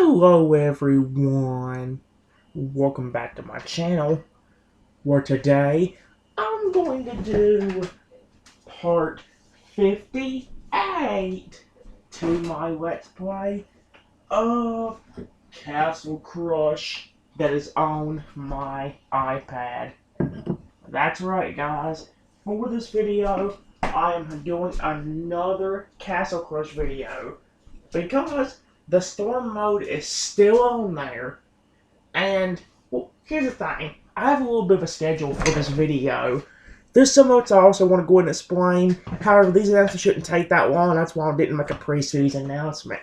Hello everyone, welcome back to my channel, where today I'm going to do part 58 to my Let's Play of Castle Crush that is on my iPad. That's right guys, for this video I am doing another Castle Crush video because the storm mode is still on there. And, well, here's the thing. I have a little bit of a schedule for this video. There's some notes I also want to go ahead and explain. However, these announcements shouldn't take that long. That's why I didn't make a pre-series announcement.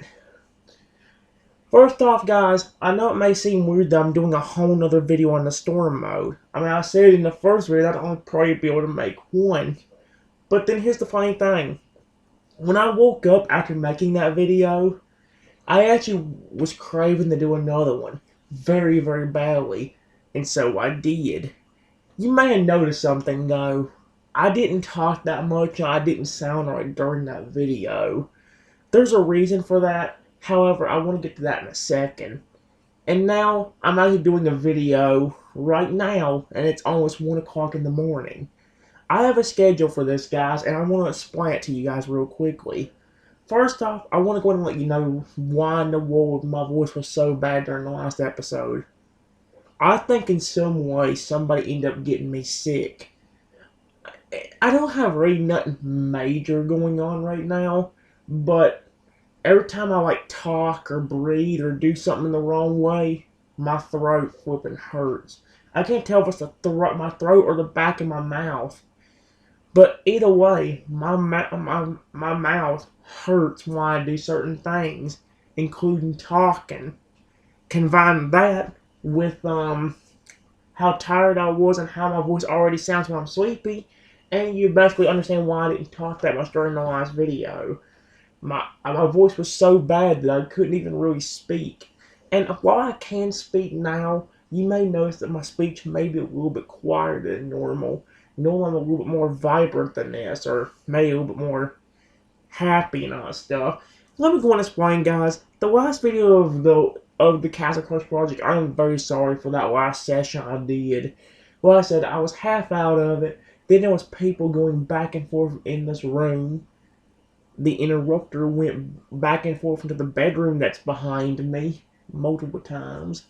First off, guys, I know it may seem weird that I'm doing a whole nother video on the storm mode. I mean, I said in the first video that I'll probably be able to make one. But then here's the funny thing. When I woke up after making that video, I actually was craving to do another one. Very, very badly. And so I did. You may have noticed something though. I didn't talk that much and I didn't sound right during that video. There's a reason for that. However, I want to get to that in a second. And now, I'm actually doing a video right now, and it's almost 1 o'clock in the morning. I have a schedule for this, guys, and I want to explain it to you guys real quickly. First off, I want to go ahead and let you know why in the world my voice was so bad during the last episode. I think in some way somebody ended up getting me sick. I don't have really nothing major going on right now, but every time I talk or breathe or do something the wrong way, my throat flipping hurts. I can't tell if it's my throat or the back of my mouth. But either way, my mouth hurts when I do certain things, including talking. Combine that with how tired I was and how my voice already sounds when I'm sleepy, and you basically understand why I didn't talk that much during the last video. My voice was so bad that I couldn't even really speak. And while I can speak now, you may notice that my speech may be a little bit quieter than normal. Normally I'm a little bit more vibrant than this, or maybe a little bit more happy and all that stuff. Let me go and explain, guys. The last video of the Castle Crush project, I am very sorry for that last session I did. Well, I said I was half out of it. Then there was people going back and forth in this room. The interrupter went back and forth into the bedroom that's behind me multiple times.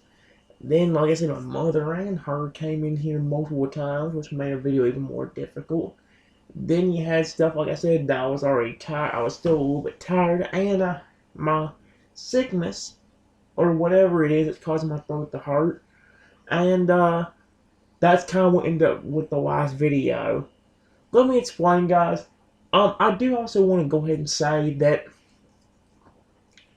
Then, like I said, my mother and her came in here multiple times, which made the video even more difficult. Then you had stuff, like I said, that I was already tired. I was still a little bit tired, and my sickness, or whatever it is that's causing my throat to hurt. And that's kind of what ended up with the last video. Let me explain, guys. I do also want to go ahead and say that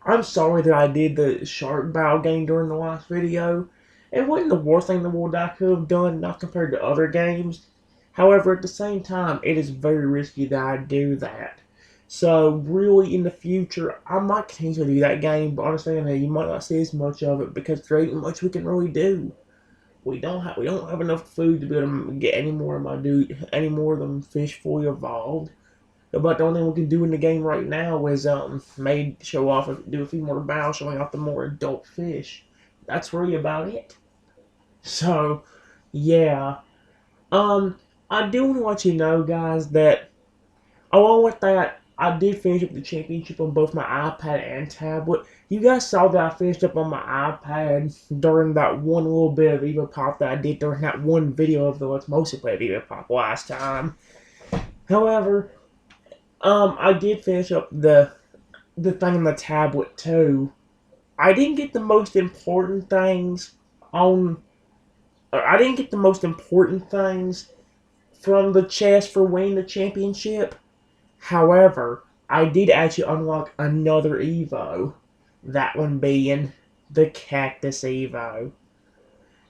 I'm sorry that I did the shark bow game during the last video. It wasn't the worst thing in the world I could have done, not compared to other games. However, at the same time, it is very risky that I do that. So, really, in the future, I might continue to do that game, but understand that you might not see as much of it because there ain't much we can really do. We don't have enough food to be able to get any more of them fish fully evolved. But the only thing we can do in the game right now is maybe show off, do a few more bows showing off the more adult fish. That's really about it. So, yeah. I do want to let you know, guys, that along with that, I did finish up the championship on both my iPad and tablet. You guys saw that I finished up on my iPad during that one little bit of EvoPop that I did during that one video of the Let's Mostly Play EvoPop last time. However, I did finish up the thing on the tablet too. I didn't get the most important things I didn't get the most important things from the chest for winning the championship. However, I did actually unlock another Evo. That one being the Cactus Evo.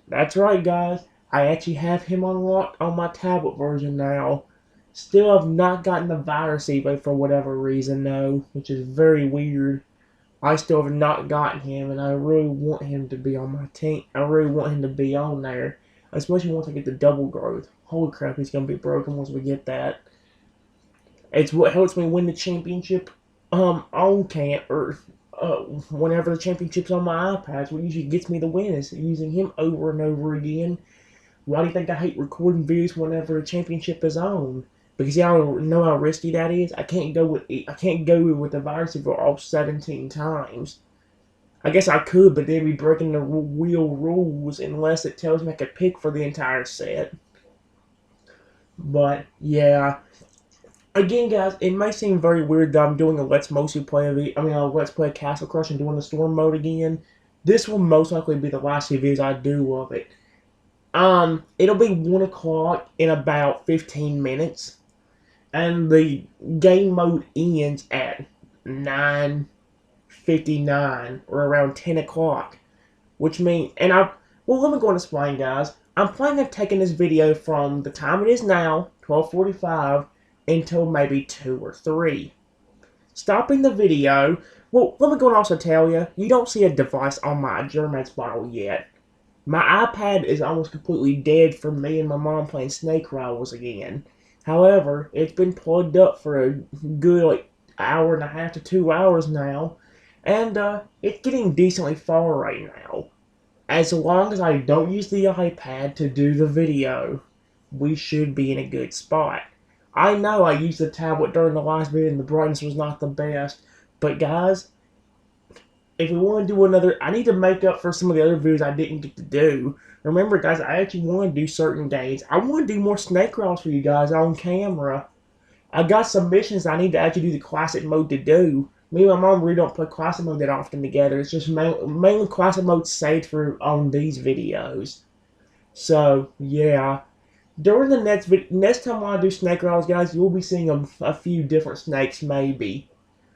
That's right, guys. I actually have him unlocked on my tablet version now. Still have not gotten the Virus Evo for whatever reason, though, which is very weird. I still have not gotten him, and I really want him to be on my team. I really want him to be on there, especially once I get the double growth. Holy crap, he's going to be broken once we get that. It's what helps me win the championship on camp, or whenever the championship's on my iPad, what usually gets me the win is using him over and over again. Why do you think I hate recording videos whenever the championship is on? Because y'all know how risky that is. I can't go with the virus for all 17 times. I guess I could, but they'd be breaking the wheel rules unless it tells me I could pick for the entire set. But yeah, again, guys, it may seem very weird that I'm doing a Let's Play Castle Crush and doing the Storm mode again. This will most likely be the last few videos I do of it. It'll be 1 o'clock in about 15 minutes, and the game mode ends at 9:59 or around 10 o'clock, which means, let me go and explain, guys. I'm planning on taking this video from the time it is now, 12:45, until maybe 2 or 3. Stopping the video, well, let me go and also tell you, you don't see a device on my Germax bottle yet. My iPad is almost completely dead from me and my mom playing Snake Rivals again. However, it's been plugged up for a good hour and a half to 2 hours now, and it's getting decently far right now. As long as I don't use the iPad to do the video, we should be in a good spot. I know I used the tablet during the last video and the brightness was not the best, but guys, if we want to do another, I need to make up for some of the other videos I didn't get to do. Remember, guys, I actually want to do certain days. I want to do more snake rolls for you guys on camera. I got some missions I need to actually do the classic mode to do. Me and my mom really don't play classic mode that often together. It's just mainly classic mode saved for on these videos. So, yeah. During the next time I do snake rolls, guys, you'll be seeing a few different snakes, maybe.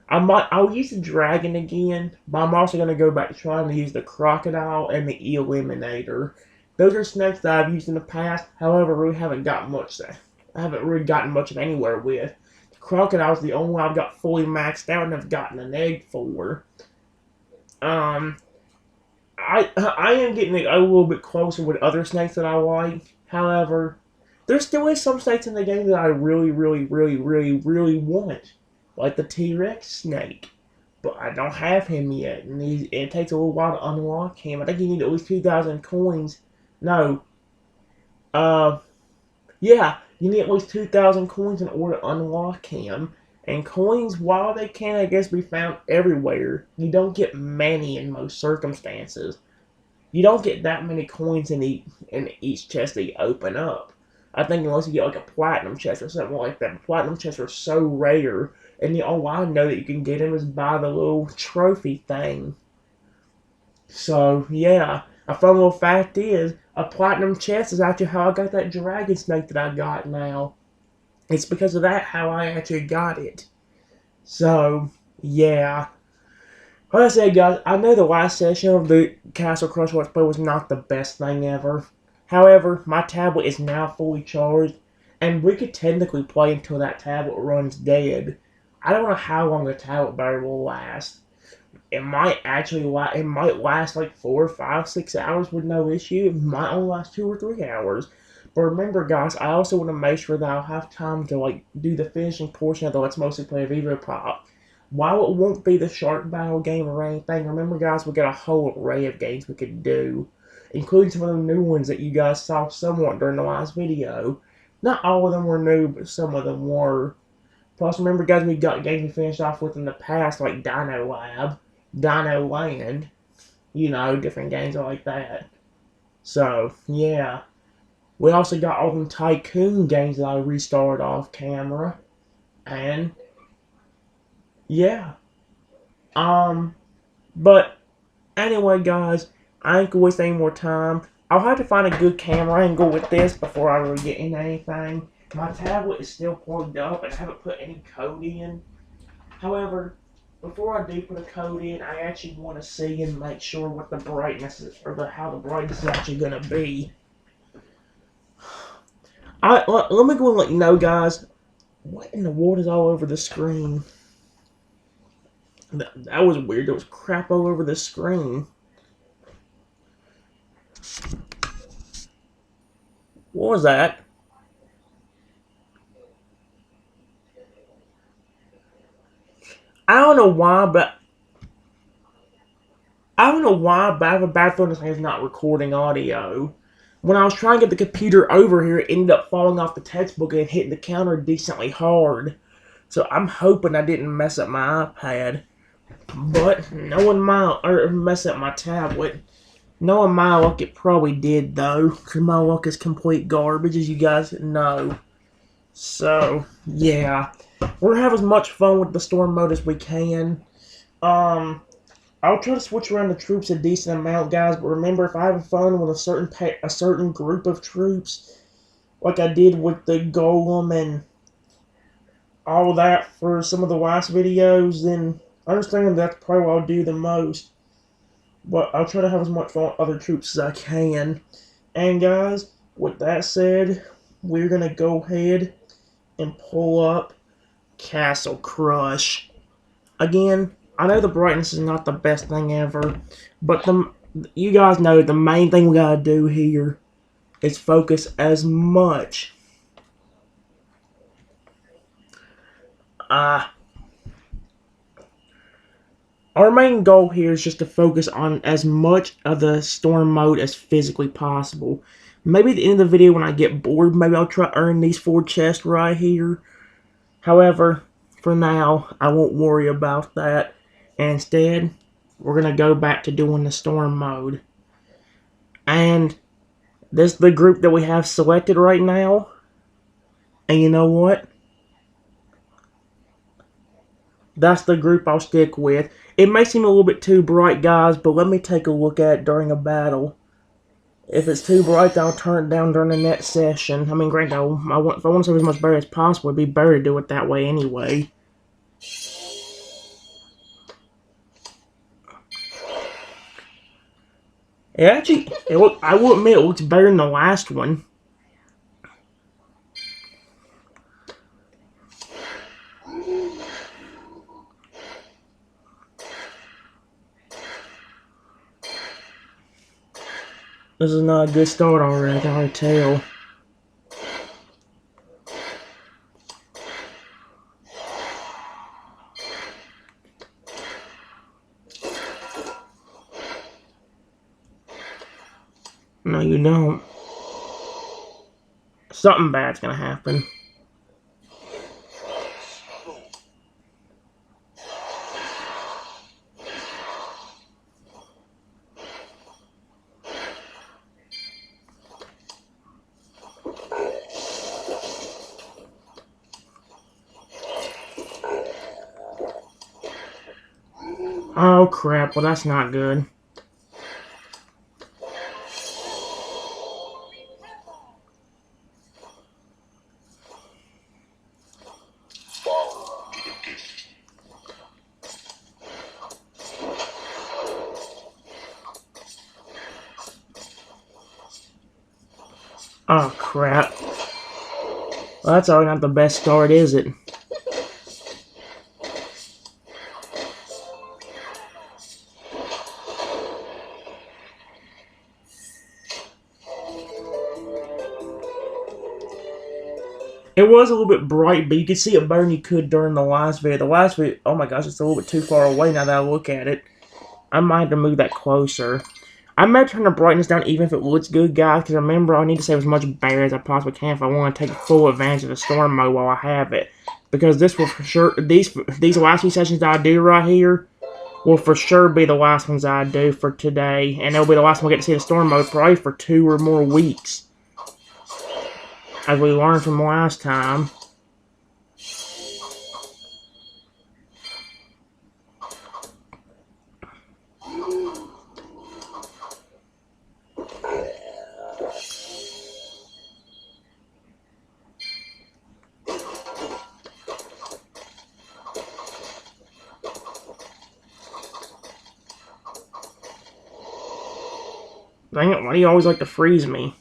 I'll use the dragon again, but I'm also going to go back to trying to use the crocodile and the eliminator. Those are snakes that I've used in the past, however, really haven't gotten much of anywhere with. The crocodile is the only one I've got fully maxed out and I've gotten an egg for. I am getting a little bit closer with other snakes that I like. However, there still is some snakes in the game that I really, really, really, really, really want. Like the T-Rex snake. But I don't have him yet, and it takes a little while to unlock him. I think you need at least 2,000 coins. No. Yeah, you need at least 2,000 coins in order to unlock him. And coins, while they can, I guess, be found everywhere, you don't get many in most circumstances. You don't get that many coins in each chest that you open up. I think unless you get like a platinum chest or something like that. Platinum chests are so rare, and the only way I know that you can get them is by the little trophy thing. So, yeah. A fun little fact is, a platinum chest is actually how I got that dragon snake that I got now. It's because of that how I actually got it. So, yeah. Like I said, guys, I know the last session of the Castle Crush Let's Play was not the best thing ever. However, my tablet is now fully charged, and we could technically play until that tablet runs dead. I don't know how long the tablet battery will last. It might last like 4, 5, 6 hours with no issue. It might only last 2 or 3 hours. But remember, guys, I also want to make sure that I'll have time to do the finishing portion of the Let's Mostly Play EvoPop. While it won't be the Shark Battle game or anything, remember, guys, we got a whole array of games we could do, including some of the new ones that you guys saw somewhat during the last video. Not all of them were new, but some of them were. Plus, remember, guys, we got games we finished off with in the past, like Dino Lab, Dino Land, different games like that. So, yeah. We also got all them Tycoon games that I restarted off camera. And, yeah. But, anyway, guys, I ain't gonna waste any more time. I'll have to find a good camera and go with this before I really get into anything. My tablet is still plugged up and I haven't put any code in. However, before I do put a code in, I actually want to see and make sure what the brightness is, or how the brightness is actually going to be. Let me go and let you know, guys. What in the world is all over the screen? That was weird. There was crap all over the screen. What was that? I don't know why, but I don't know why, but I have a bad feeling this thing is not recording audio. When I was trying to get the computer over here, it ended up falling off the textbook and hitting the counter decently hard. So I'm hoping I didn't mess up my iPad. But knowing mess up my tablet. Knowing my luck, it probably did though, because my luck is complete garbage, as you guys know. So yeah, we're gonna have as much fun with the storm mode as we can. I'll try to switch around the troops a decent amount, guys. But remember, if I'm having fun with a certain group of troops, like I did with the golem and all that for some of the last videos, then I understand that's probably what I'll do the most. But I'll try to have as much fun with other troops as I can. And guys, with that said, we're gonna go ahead and pull up Castle Crush again. I know the brightness is not the best thing ever, but you guys know the main thing we gotta do here is focus as much. Our main goal here is just to focus on as much of the storm mode as physically possible. Maybe at the end of the video when I get bored, maybe I'll try to earn these 4 chests right here. However, for now, I won't worry about that. Instead, we're going to go back to doing the storm mode. And this is the group that we have selected right now. And you know what? That's the group I'll stick with. It may seem a little bit too bright, guys, but let me take a look at it during a battle. If it's too bright, I'll turn it down during the next session. I mean, granted, if I want to save as much better as possible, it'd be better to do it that way anyway. I will admit, it looks better than the last one. This is not a good start already, I can already tell. No, you don't. Something bad's gonna happen. Oh crap, well that's not good. Oh crap. Well, that's already not the best start, is it? It was a little bit bright, but you could see it better than you could during the last video. The last video, oh my gosh, it's a little bit too far away now that I look at it. I might have to move that closer. I might turn the brightness down even if it looks good, guys, because remember, I need to save as much battery as I possibly can if I want to take full advantage of the storm mode while I have it. Because this will for sure, these last few sessions that I do right here will for sure be the last ones I do for today. And it'll be the last one we get to see the storm mode probably for 2 or more weeks. As we learned from last time. Dang it, why do you always like to freeze me?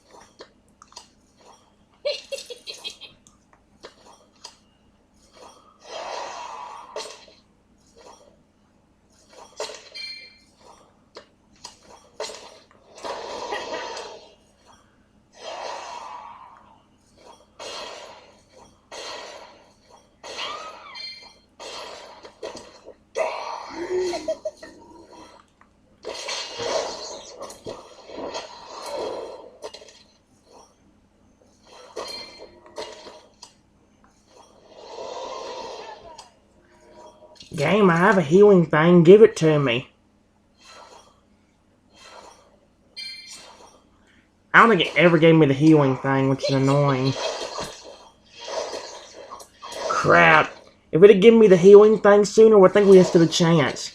Game, I have a healing thing. Give it to me. I don't think it ever gave me the healing thing, which is annoying. Crap. If it had given me the healing thing sooner, I think we had stood a chance.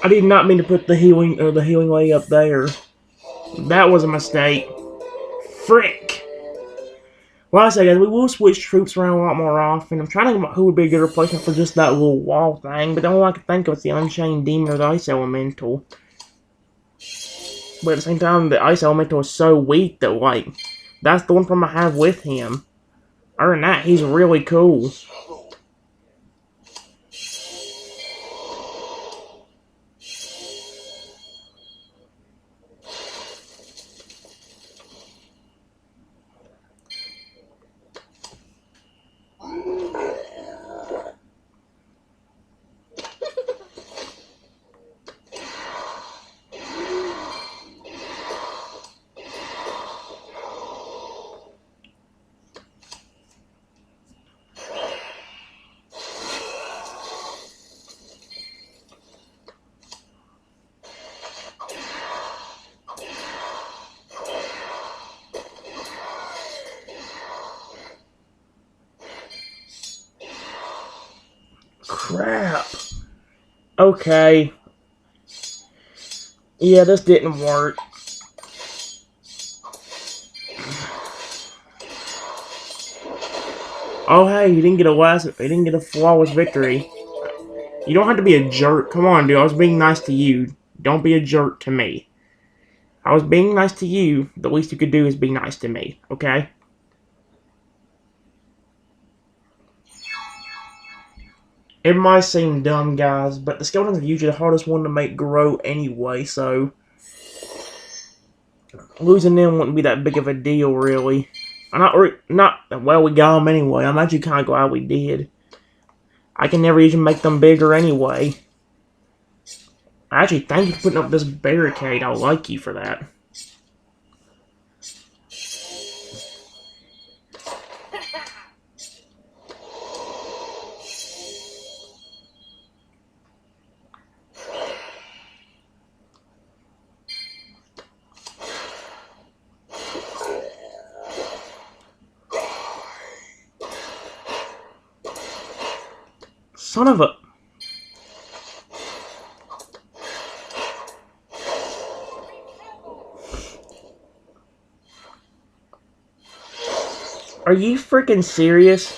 I did not mean to put the healing way up there. That was a mistake. Frick! Well, I say, guys, we will switch troops around a lot more often. I'm trying to think about who would be a good replacement for just that little wall thing, but the only one I can think of is the Unchained Demon or the Ice Elemental. But at the same time, the Ice Elemental is so weak that, like, that's the one problem I have with him. Other than that, he's really cool. Crap. Okay. Yeah, this didn't work. Oh hey, you didn't get a flawless victory. You don't have to be a jerk. Come on, dude. I was being nice to you. Don't be a jerk to me. I was being nice to you. The least you could do is be nice to me, okay? It might seem dumb, guys, but the skeletons are usually the hardest one to make grow anyway, so losing them wouldn't be that big of a deal, really. Well, we got them anyway. I'm actually kind of glad we did. I can never even make them bigger anyway. Actually, thank you for putting up this barricade. I like you for that. Son of a... Are you freaking serious?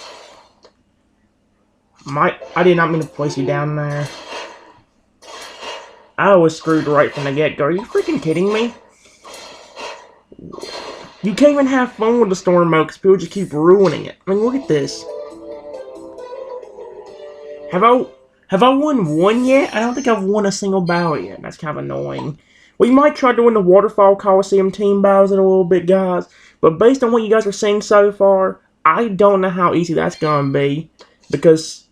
I did not mean to place you down there. I was screwed right from the get-go. Are you freaking kidding me? You can't even have fun with the storm mode because people just keep ruining it. I mean, look at this. Have I won one yet? I don't think I've won a single battle yet. That's kind of annoying. We might try to win the Waterfall Coliseum team battles in a little bit, guys. But based on what you guys are seeing so far, I don't know how easy that's going to be. Because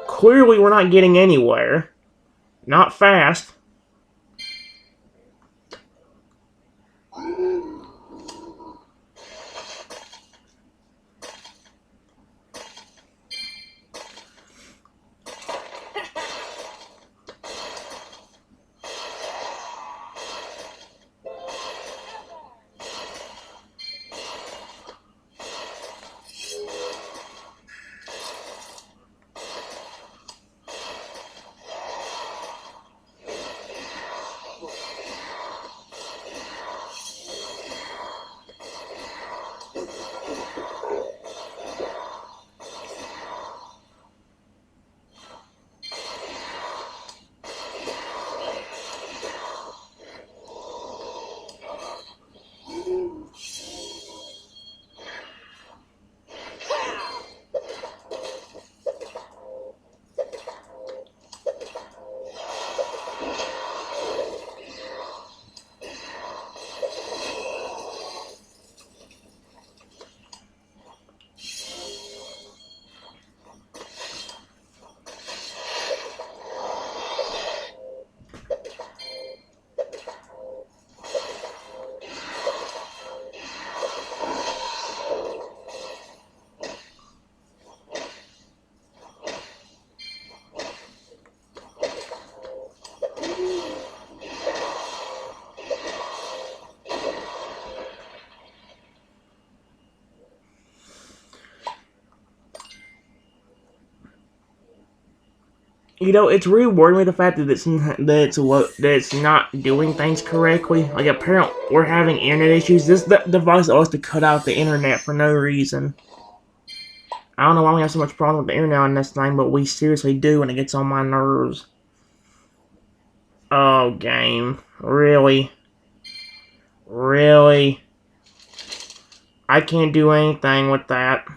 clearly we're not getting anywhere. Not fast. You know, it's really worrying me the fact that it's not doing things correctly. Like apparently we're having internet issues. This device always to cut out the internet for no reason. I don't know why we have so much problem with the internet on this thing, but we seriously do, and it gets on my nerves. Oh, game, really, really. I can't do anything with that.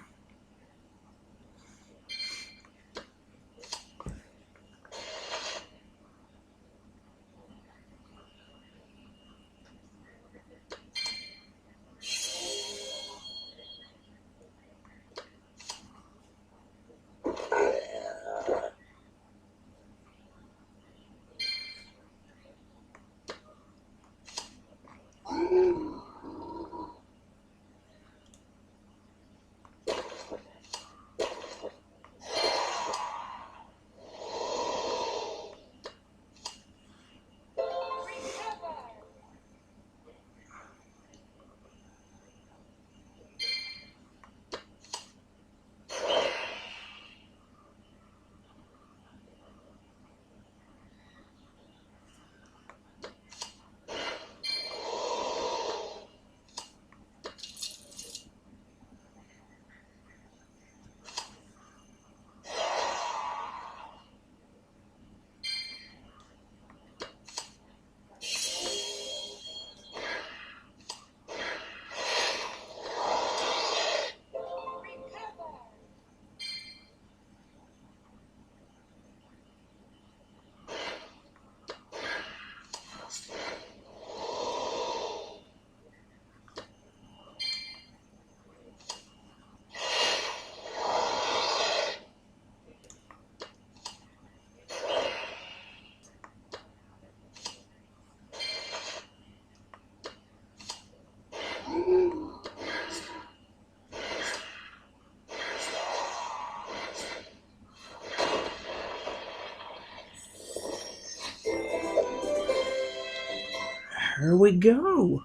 Here we go.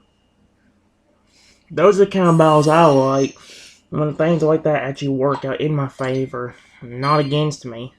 Those are the kind of battles I like. When things like that actually work out in my favor, not against me.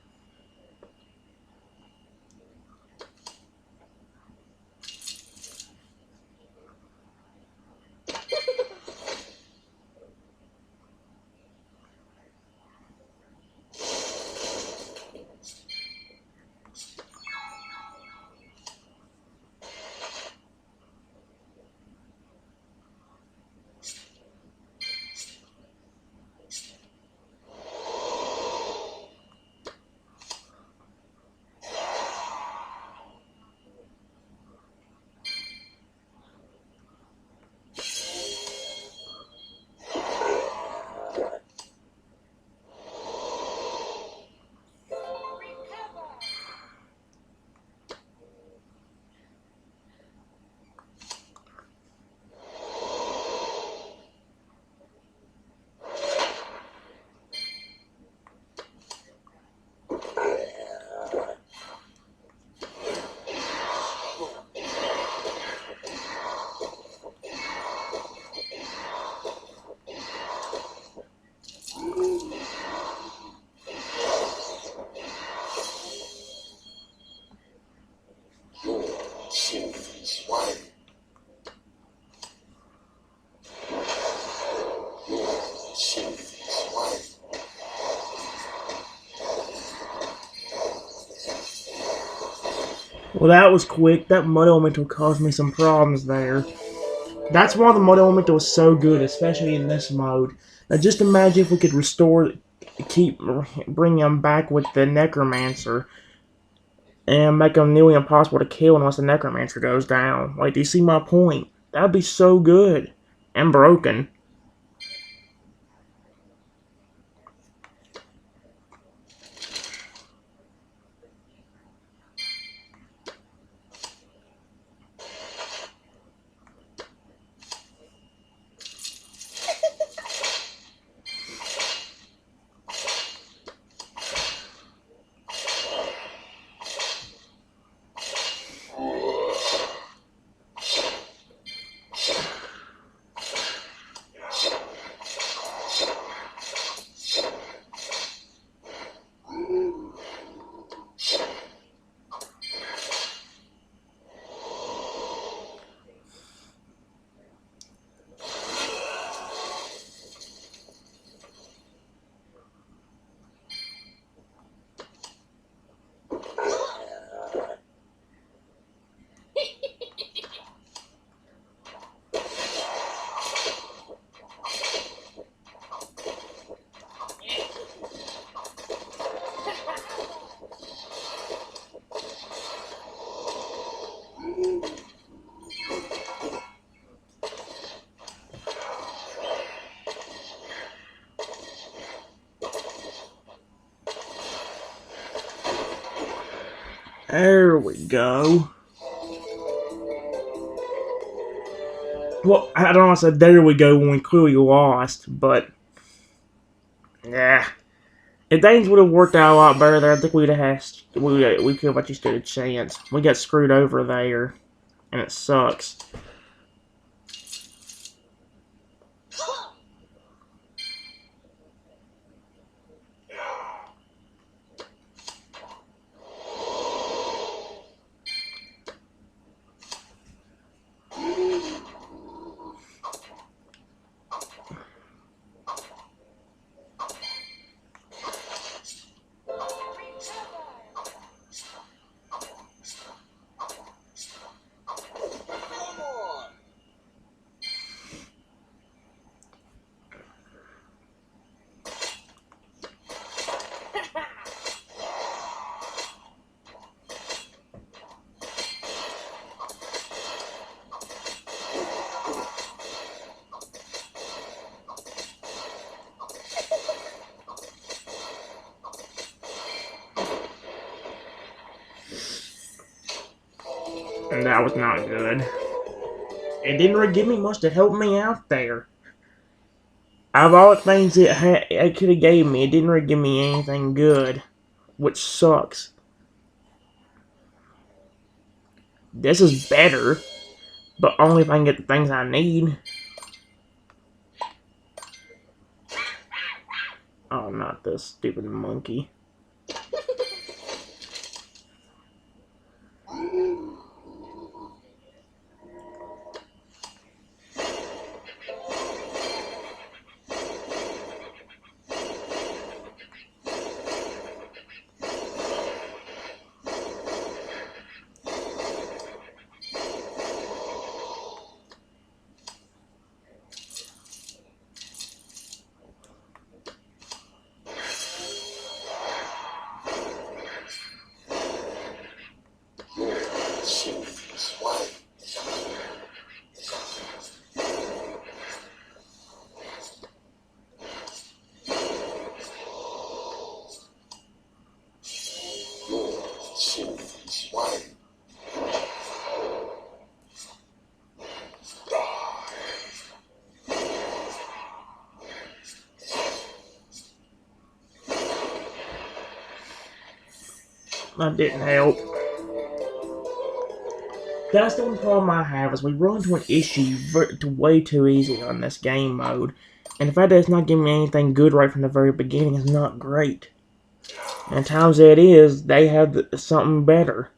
Well, that was quick. That mud elemental caused me some problems there. That's why the mud elemental is so good, especially in this mode. Now, just imagine if we could bring him back with the Necromancer, and make him nearly impossible to kill unless the Necromancer goes down. Like, do you see my point? That'd be so good. And broken. There we go. Well, I don't want to say there we go when we clearly lost, but yeah. If things would have worked out a lot better there, I think we could have actually stood a chance. We got screwed over there, and it sucks. And that was not good. It didn't really give me much to help me out there. Out of all the things it could have gave me, it didn't really give me anything good, which sucks. This is better, but only if I can get the things I need. Oh, not this stupid monkey. That didn't help. That's the only problem I have, is we run into an issue way too easy on this game mode. And the fact that it's not giving me anything good right from the very beginning is not great. And times it is, they have something better.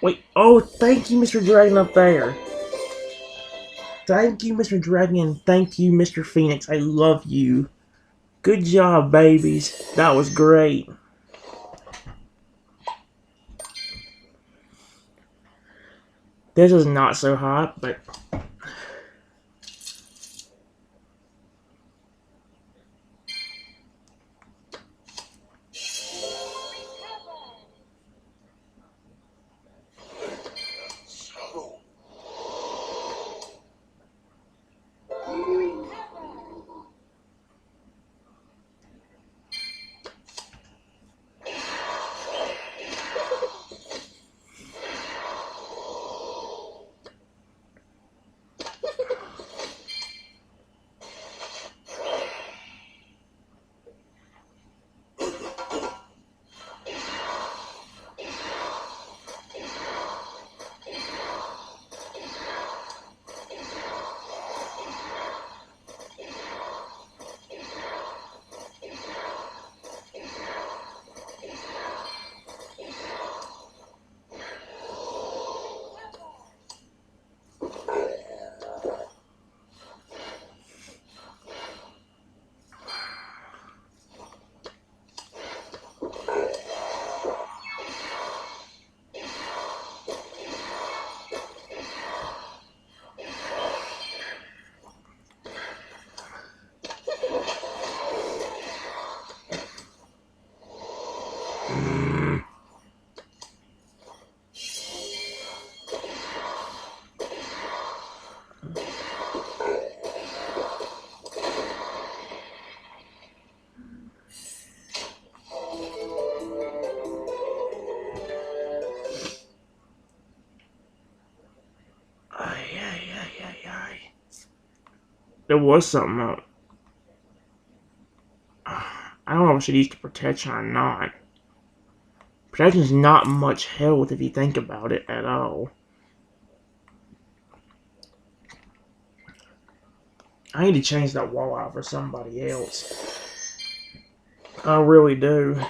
Wait, oh, thank you, Mr. Dragon up there. Thank you, Mr. Dragon, and thank you, Mr. Phoenix. I love you. Good job, babies. That was great. This is not so hot, but... There was something up. I don't know if I should use the protection or not. Protection's not much health if you think about it at all. I need to change that wall out for somebody else. I really do.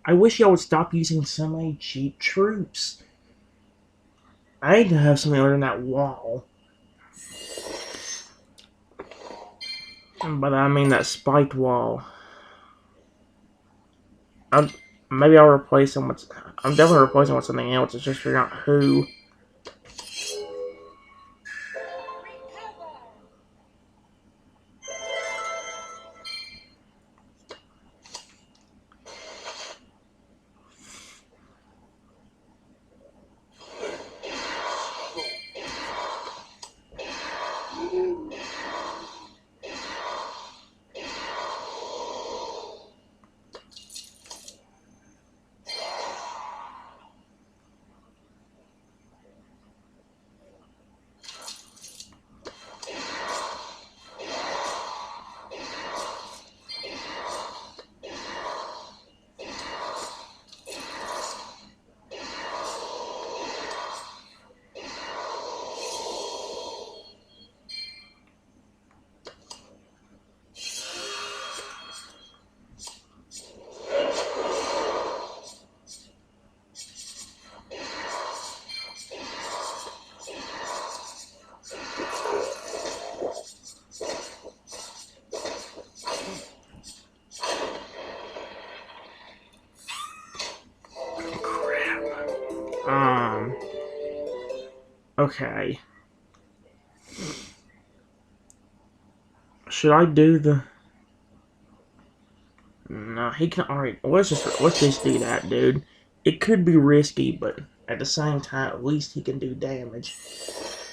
I wish y'all would stop using so many cheap troops. I need to have something other than that wall. And by that I mean that spiked wall. Maybe I'll replace him with. I'm definitely replacing him with something else. It's just figuring out who. Okay. Should I do the? No, he can. All right, let's just do that, dude. It could be risky, but at the same time, at least he can do damage.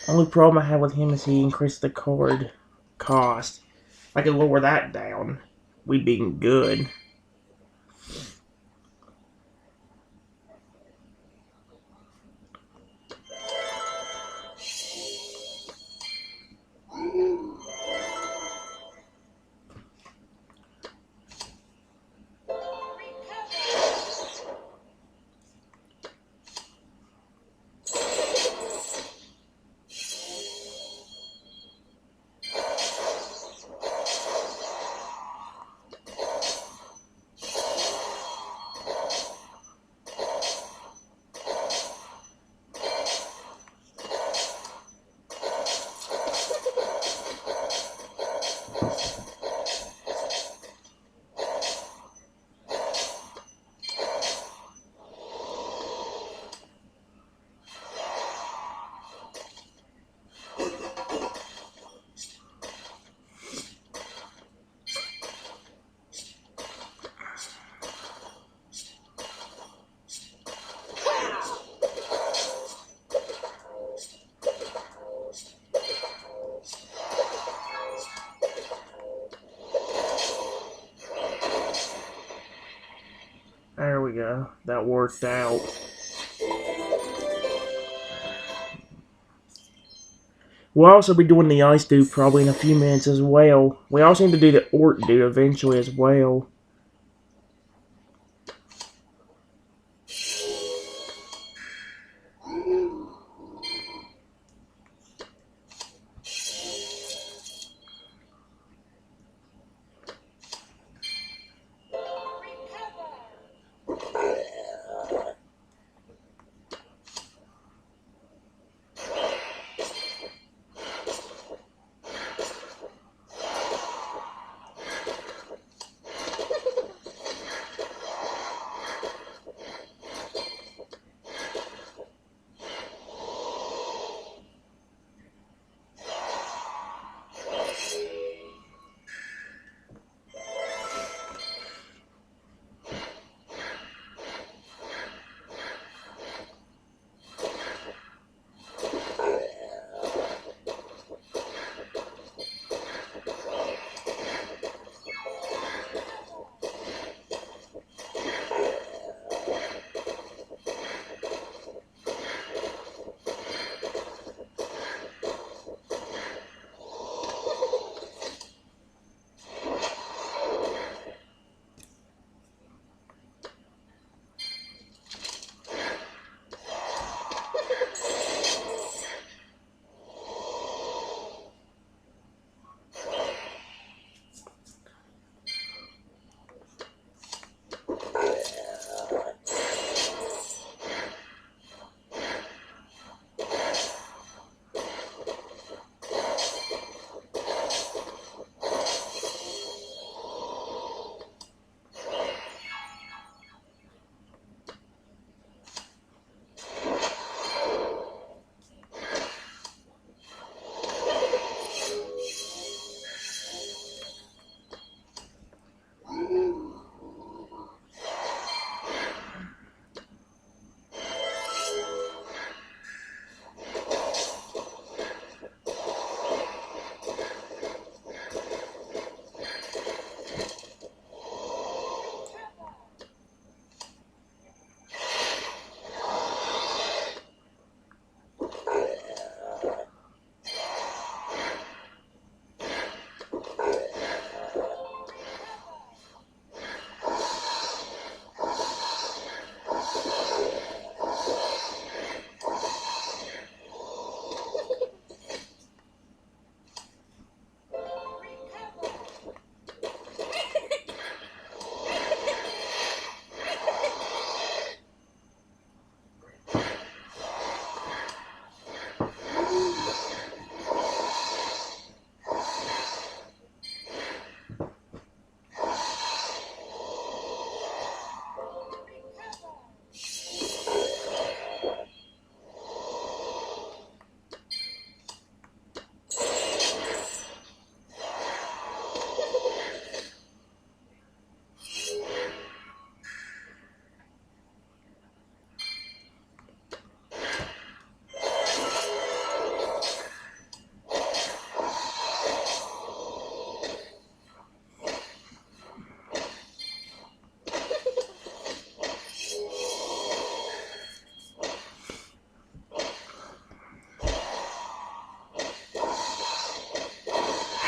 Only problem I have with him is he increased the card cost. If I could lower that down, we'd be good. There we go. That worked out. We'll also be doing the ice dude probably in a few minutes as well. We also need to do the orc dude eventually as well.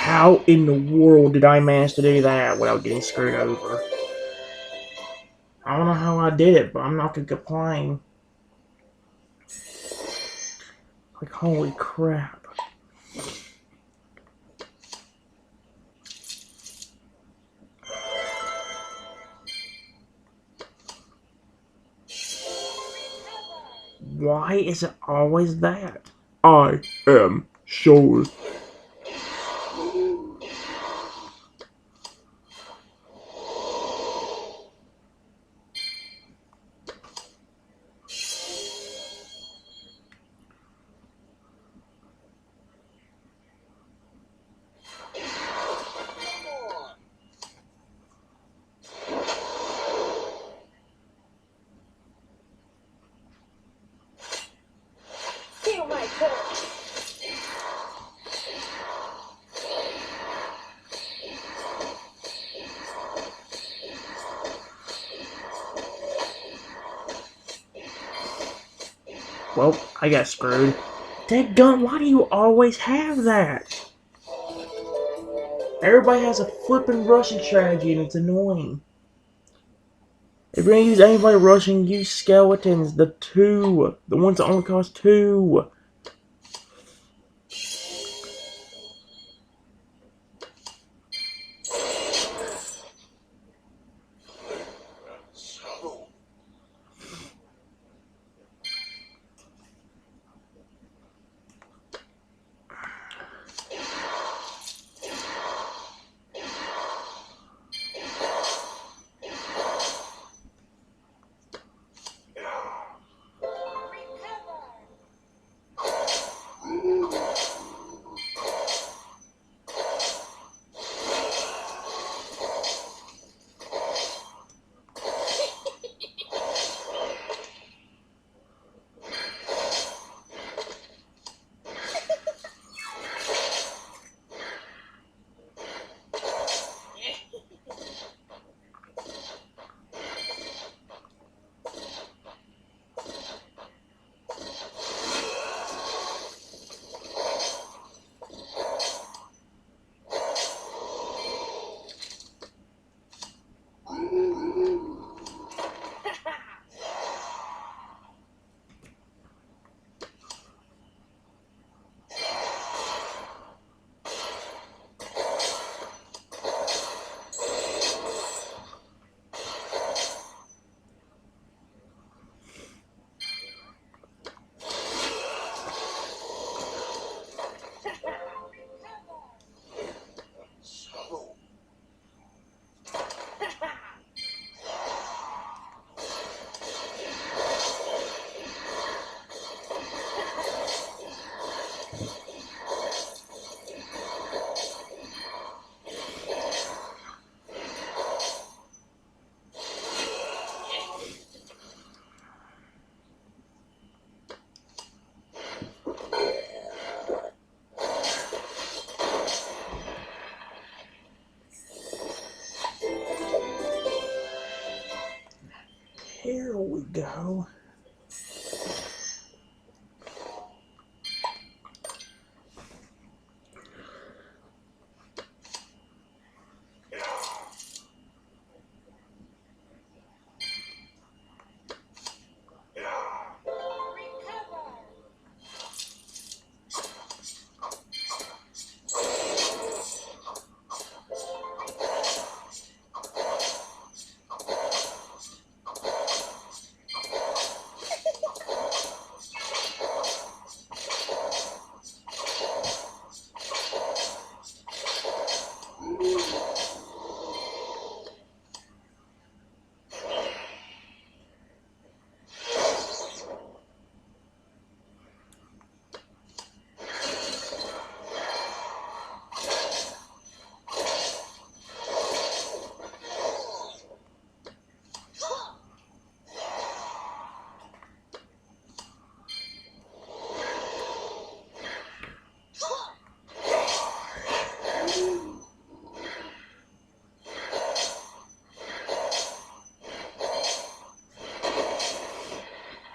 How in the world did I manage to do that without getting screwed over? I don't know how I did it, but I'm not gonna complain. Like, holy crap. Why is it always that? I am Soul. Feel my touch. Well, I got screwed. Dadgum, why do you always have that? Everybody has a flippin' rushing strategy and it's annoying. If you're gonna use anybody rushing, use skeletons. The ones that only cost 2. Here we go.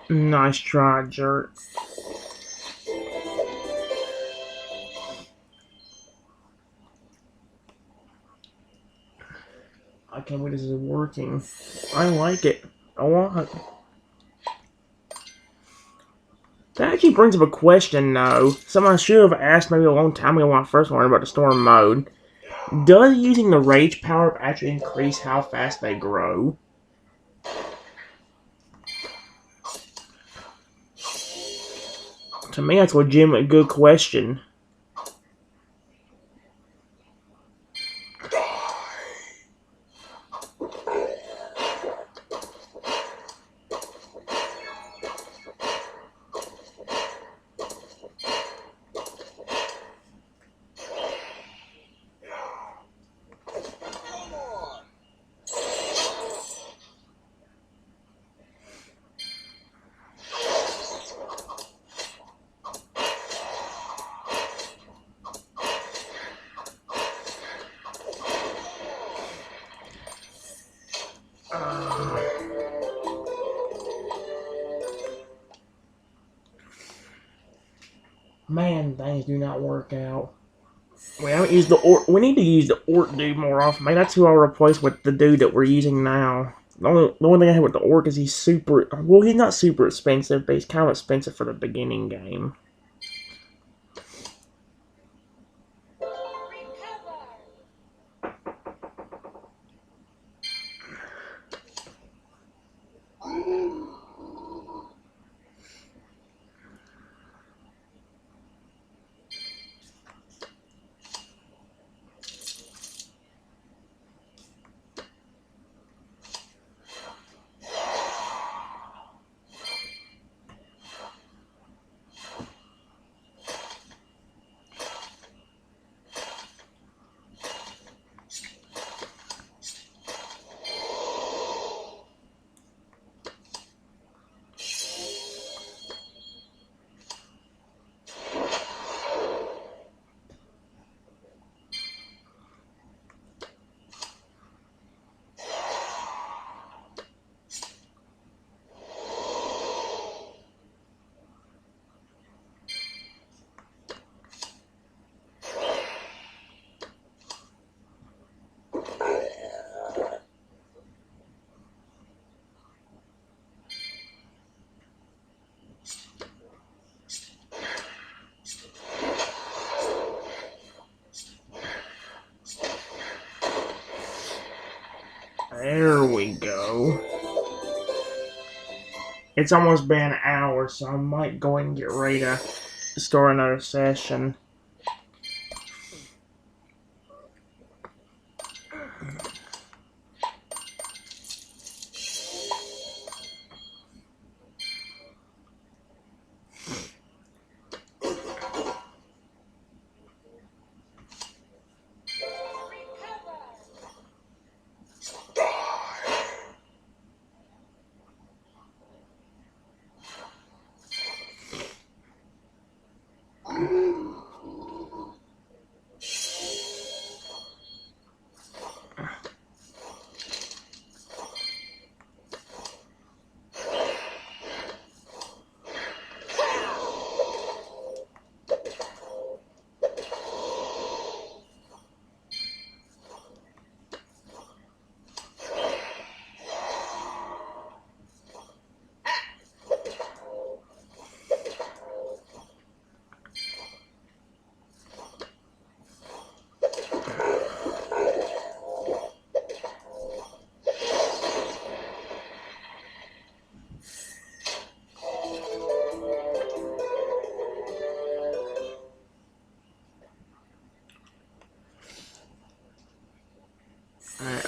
Nice try, jerk. I can't believe this is working. I like it a lot. That actually brings up a question, though. Something I should have asked maybe a long time ago when I first learned about the storm mode. Does using the rage power actually increase how fast they grow? To me, that's a legitimate good question. Man, things do not work out. We haven't used the orc. We need to use the orc dude more often. Maybe that's who I'll replace with the dude that we're using now. The only thing I have with the orc is he's super. Well, he's not super expensive, but he's kind of expensive for the beginning game. There we go. It's almost been an hour, so I might go ahead and get ready to start another session.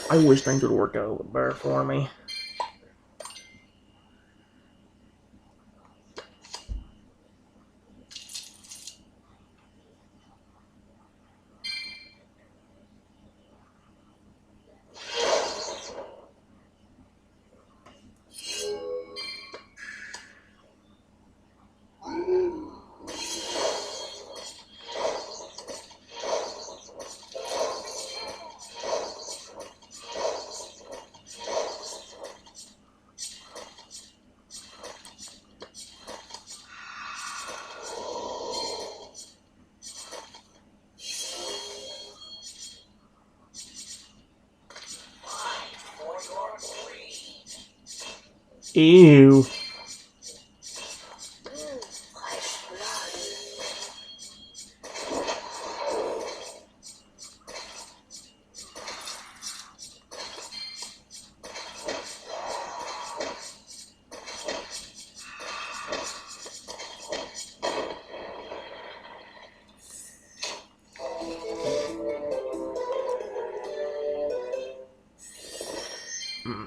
I wish things would work out a little better for me. Ew. Fresh blood.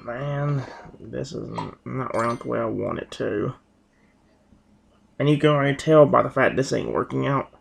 Man, this is not working out the way I want it to. And you can already tell by the fact this ain't working out.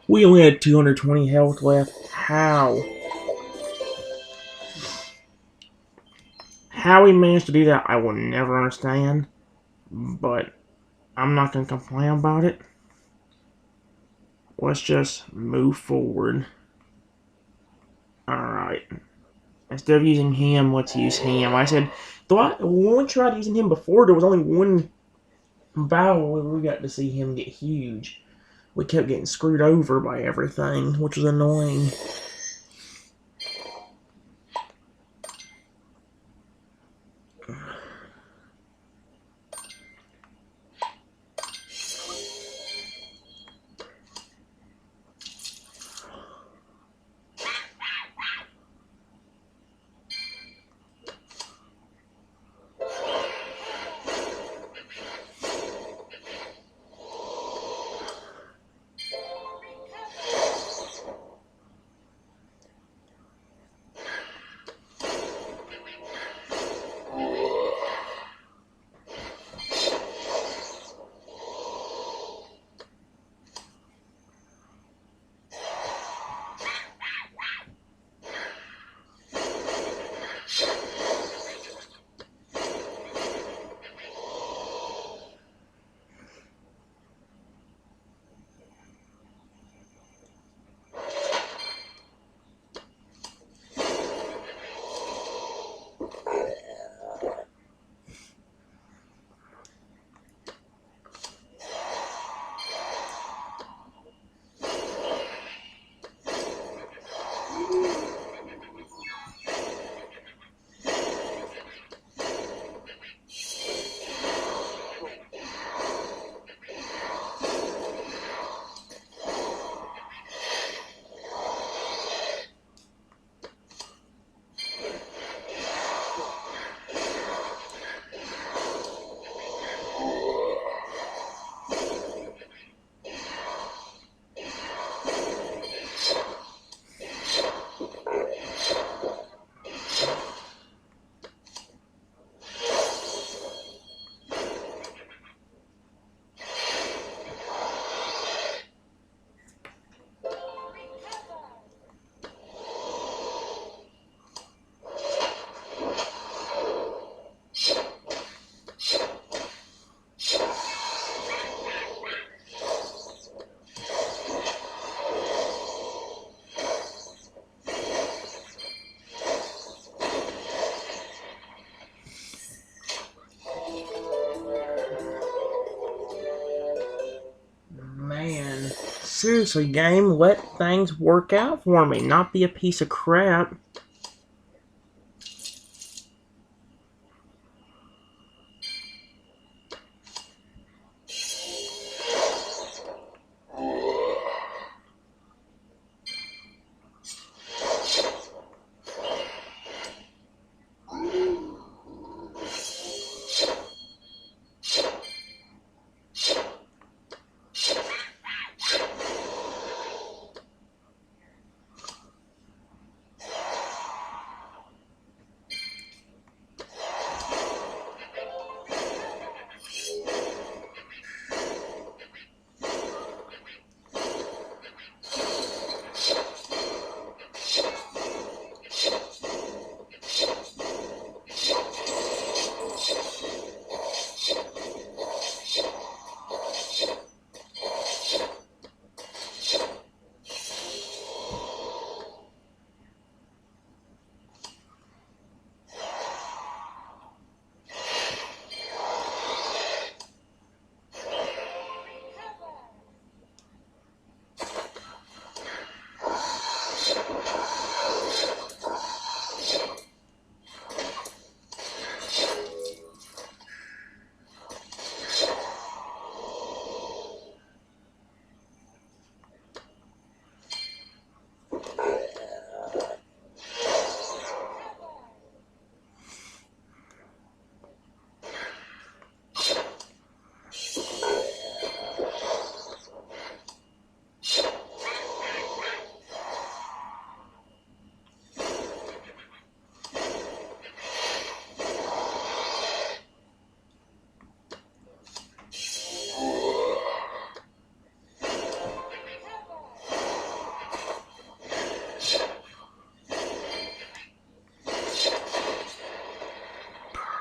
We only had 220 health left. How? How he managed to do that, I will never understand. But I'm not going to complain about it. Let's just move forward. Alright. Instead of using him, let's use him. I said, when we tried using him before, there was only one battle where we got to see him get huge. We kept getting screwed over by everything, which was annoying. Man, seriously, game, let things work out for me, not be a piece of crap.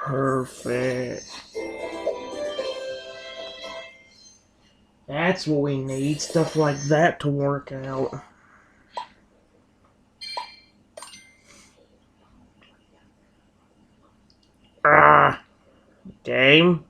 Perfect. That's what we need. Stuff like that to work out. Ah, game.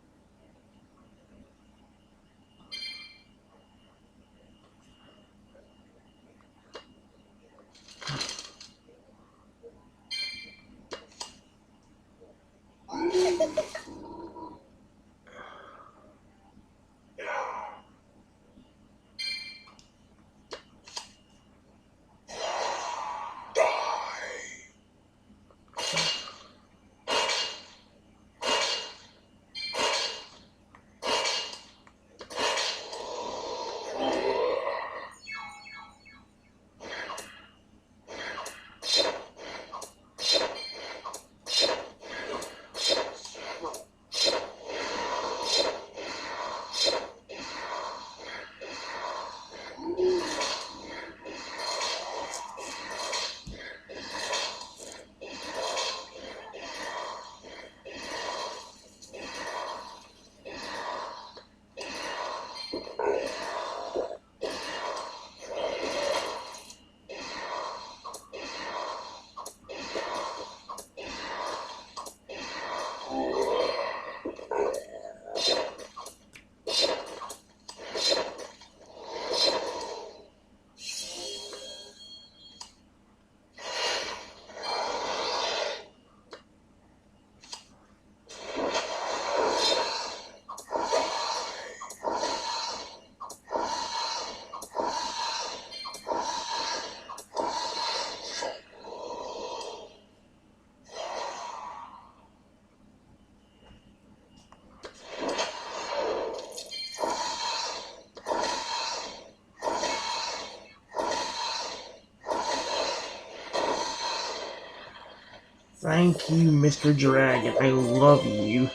Thank you, Mr. Dragon. I love you.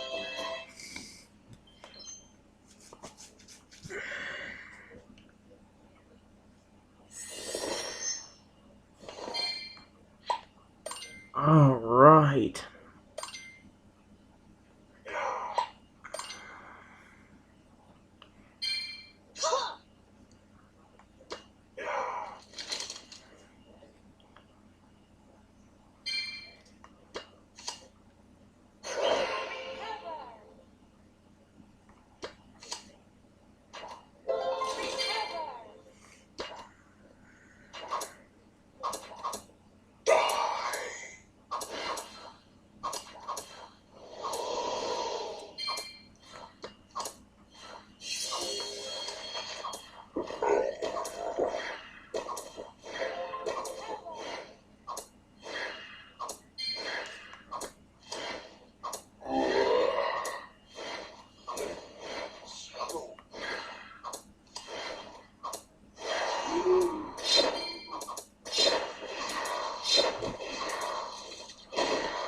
All right.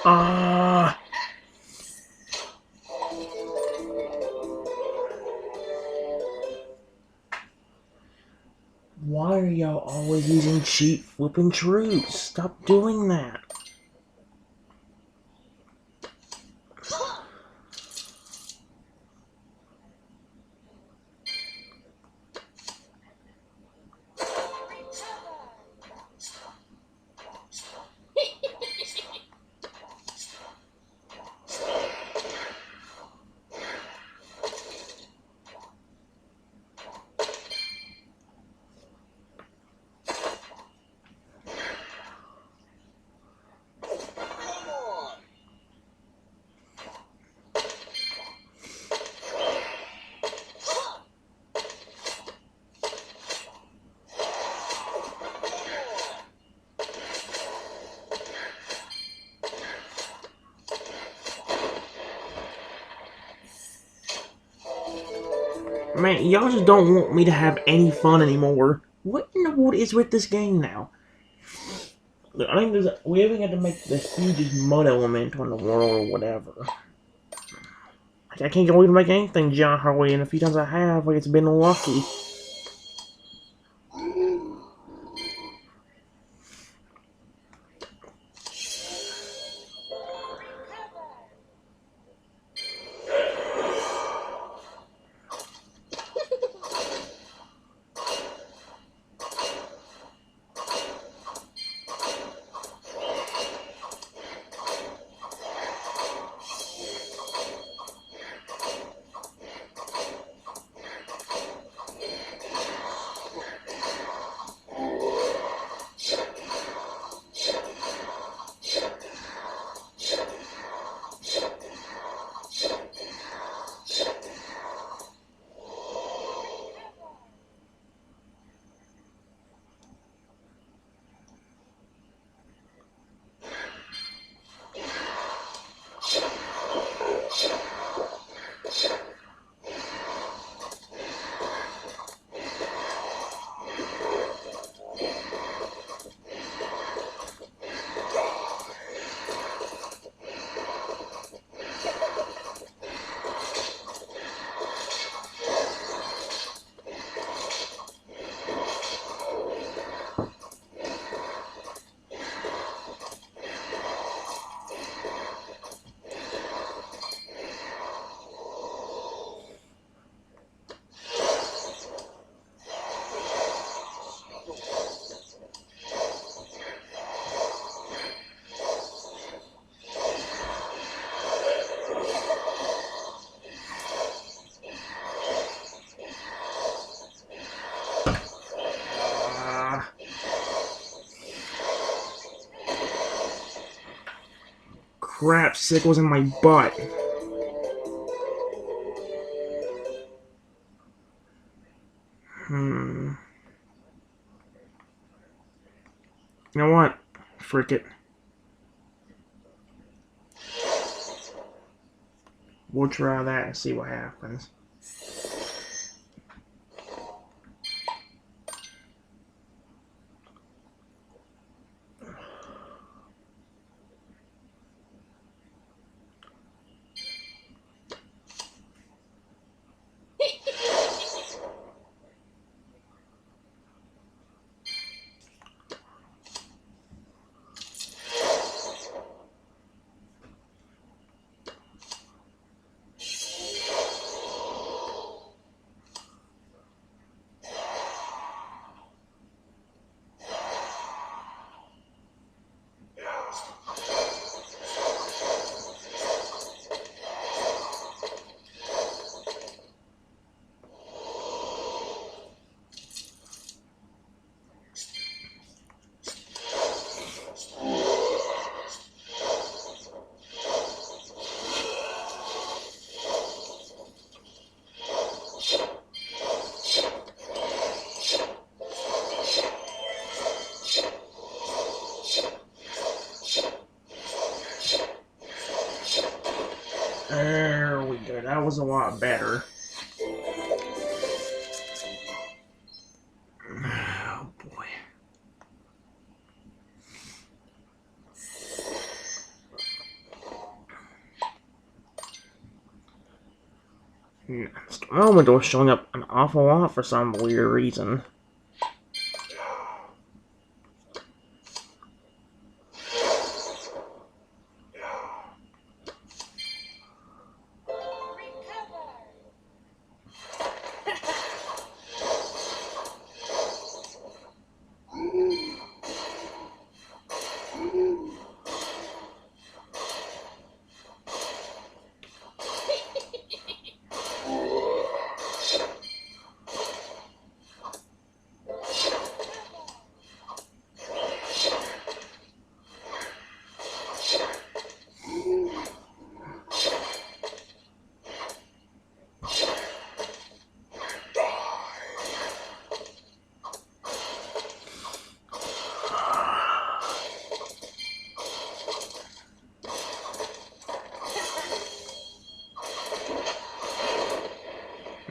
Ah. Why are y'all always using cheap flipping troops? Stop doing that. Man, y'all just don't want me to have any fun anymore. What in the world is with this game now? I think we even got to make the hugest mud element on the world or whatever. I can't get away to make anything John Harley, and a few times I have, like it's been lucky. crap sickles in my butt. You know what? Frick it. We'll try that and see what happens. There we go. That was a lot better. Oh boy. Elemental is showing up an awful lot for some weird reason.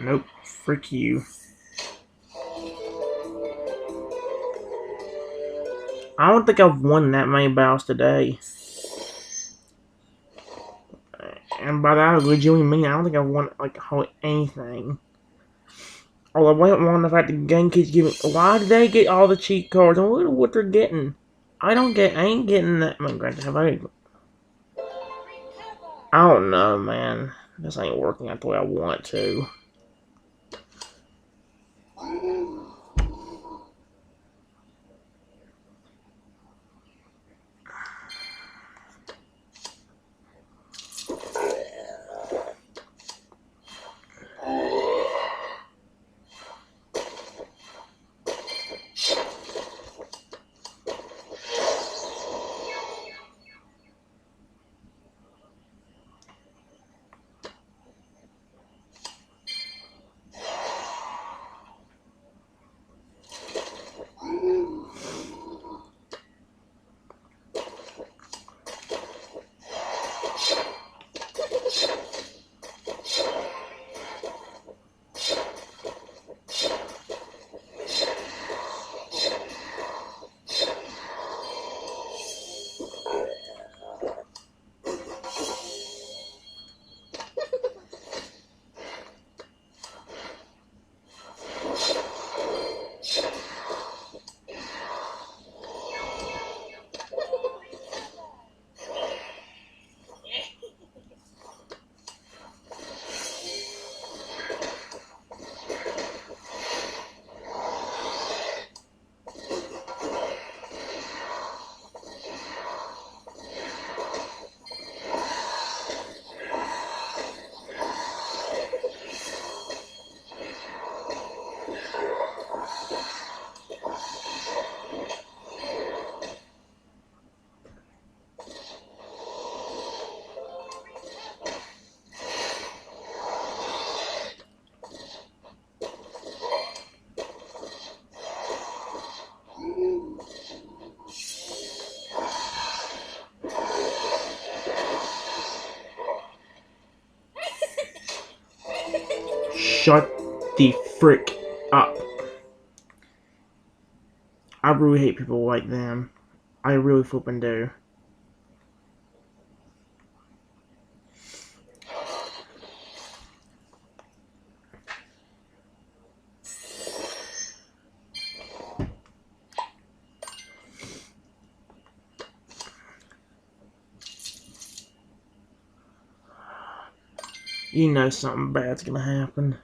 Nope, frick you. I don't think I've won that many battles today. And by that I legitimately mean I don't think I've won like hardly anything. Although I don't want the fact the game keeps giving. Why did they get all the cheat cards? And look at what they're getting. I ain't getting that. I mean, granted, I don't know, man. This ain't working out the way I want it to. shut the frick up. I really hate people like them. I really flippin' do. You know something bad's gonna happen.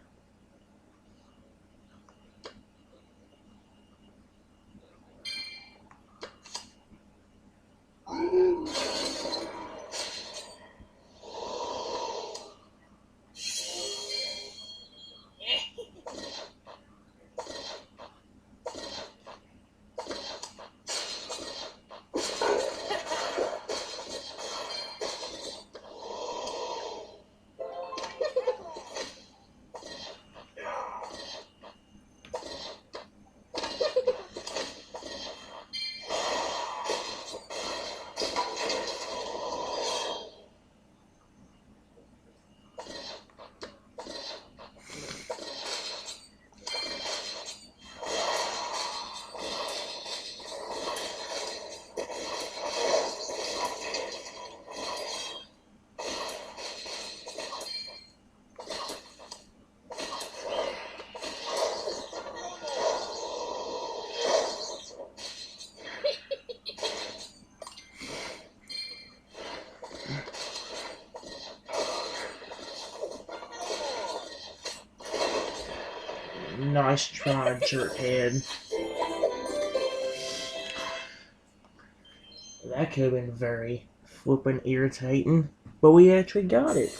Nice try, jerkhead. That could have been very flippin' irritating, but we actually got it.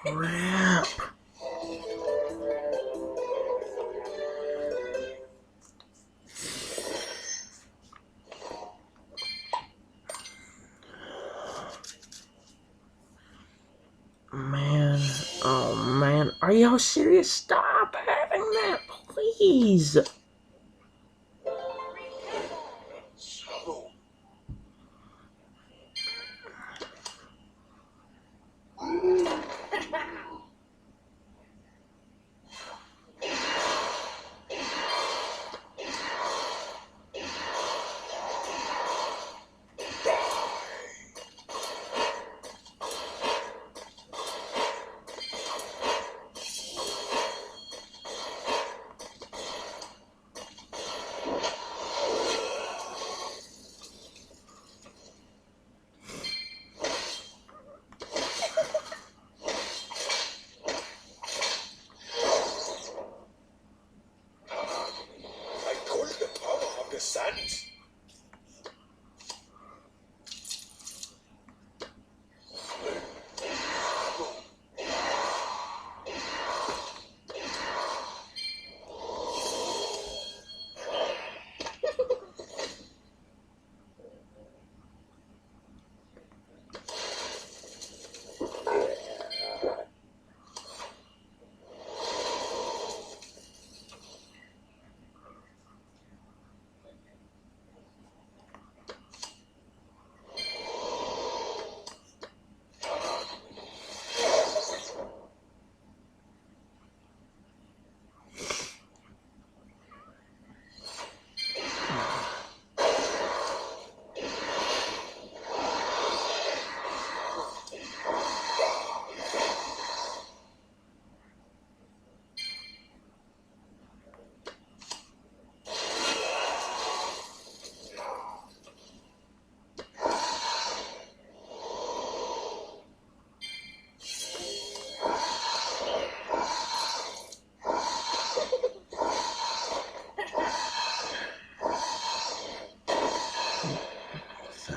Crap. Man, oh man, are y'all serious? Stop having that, please.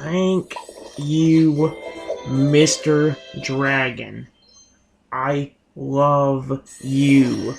Thank you, Mr. Dragon. I love you.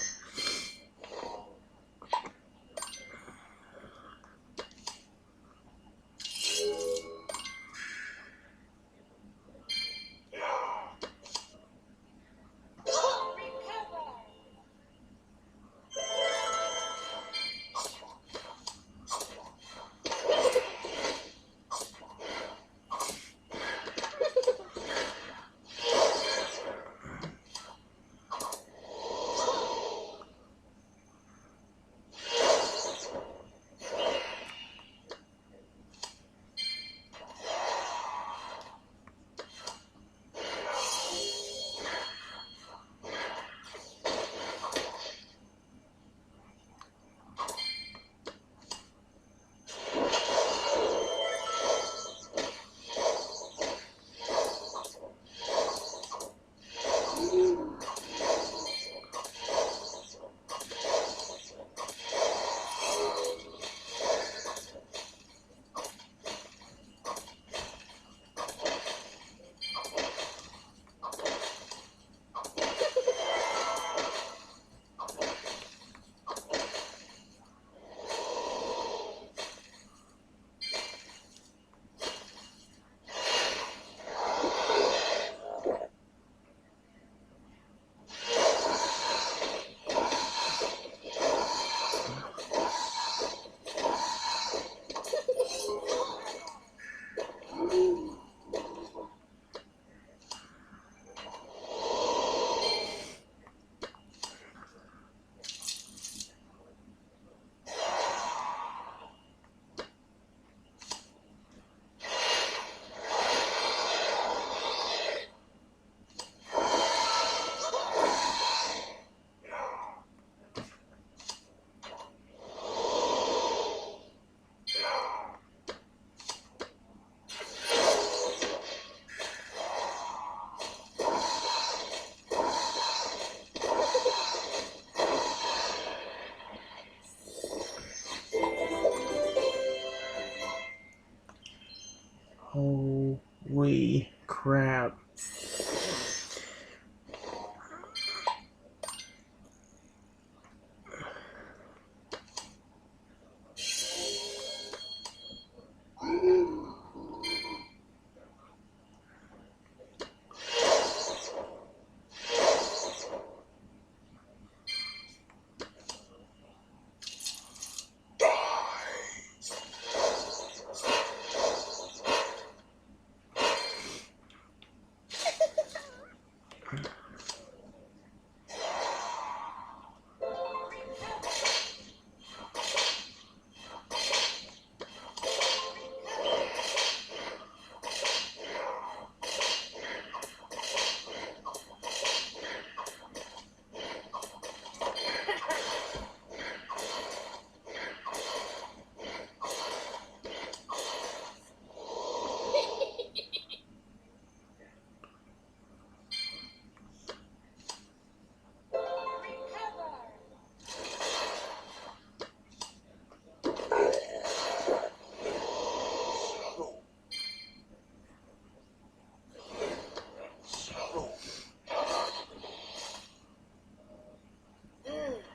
Holy crap.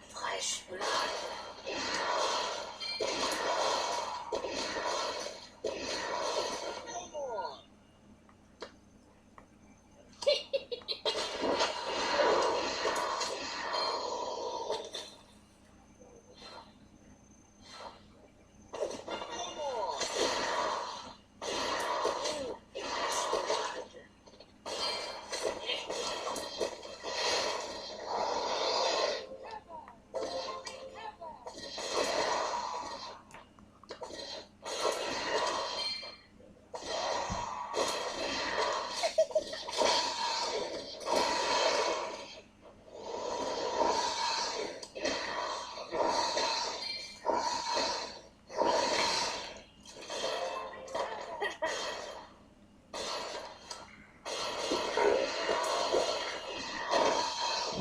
Fresh blood.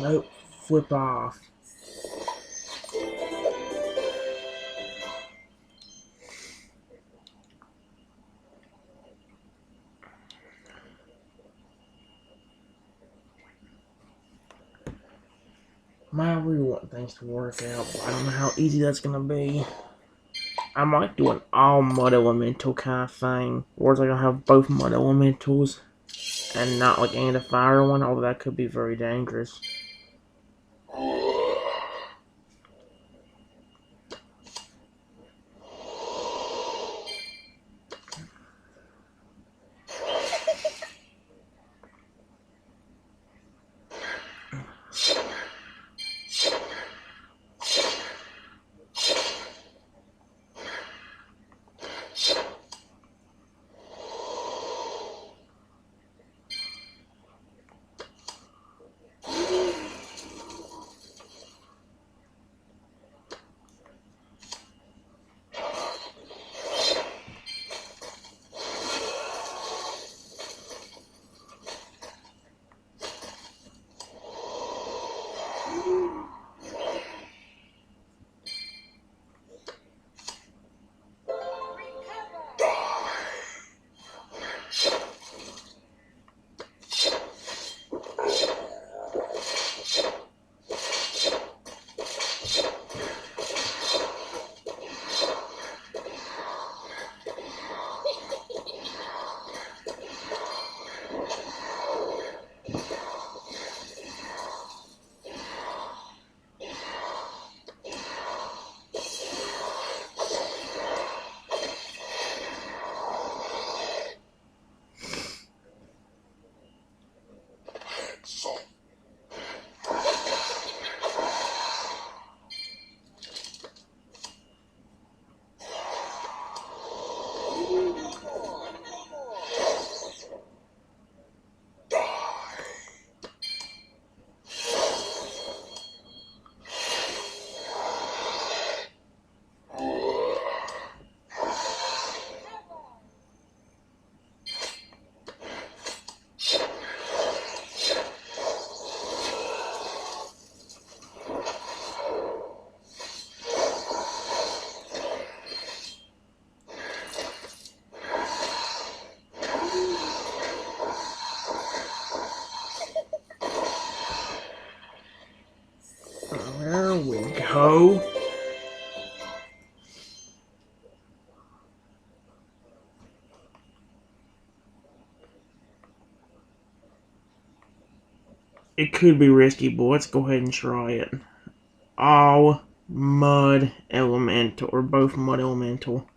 Nope. Flip off. Man, I really want things to work out, but I don't know how easy that's gonna be. I might do an all mud elemental kind of thing, where it's like I'll have both mud elementals and not like any of the fire one, although that could be very dangerous. There we go. It could be risky, but let's go ahead and try it. All mud elemental, or both mud elemental.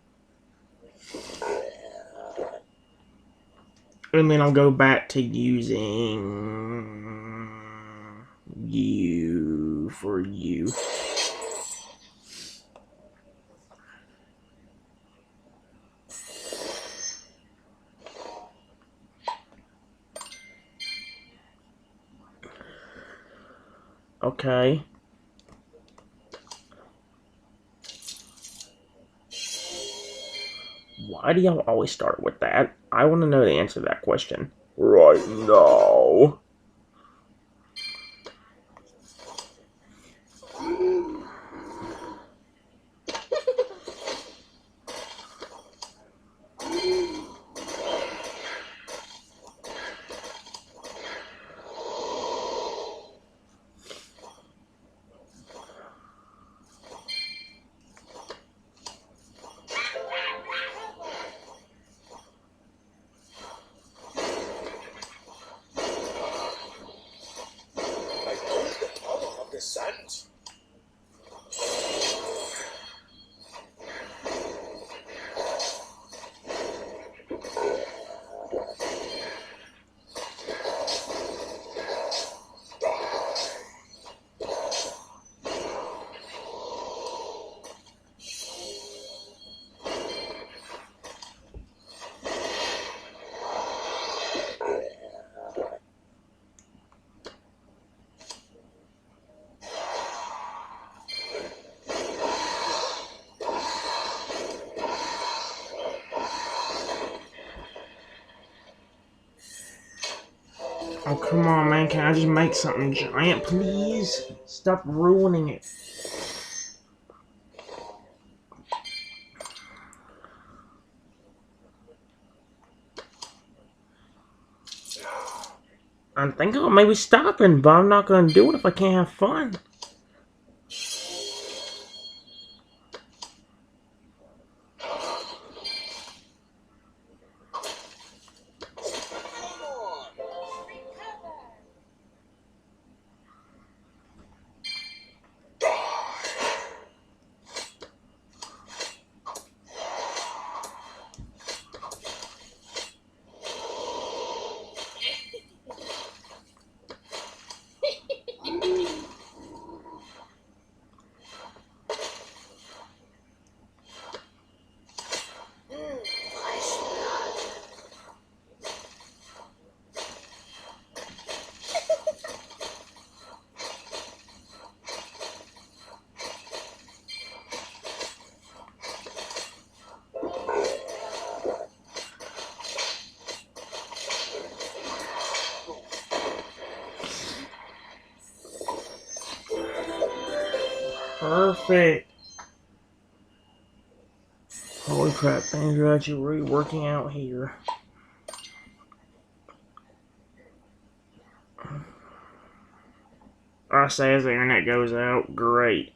And then I'll go back to using you for you. Okay. Why do y'all always start with that? I want to know the answer to that question. Right now. Sand. Oh, come on, man. Can I just make something giant, please? Stop ruining it. I'm thinking of maybe stopping, but I'm not gonna do it if I can't have fun. Perfect. Holy crap, things are actually really working out here. I say as the internet goes out, great.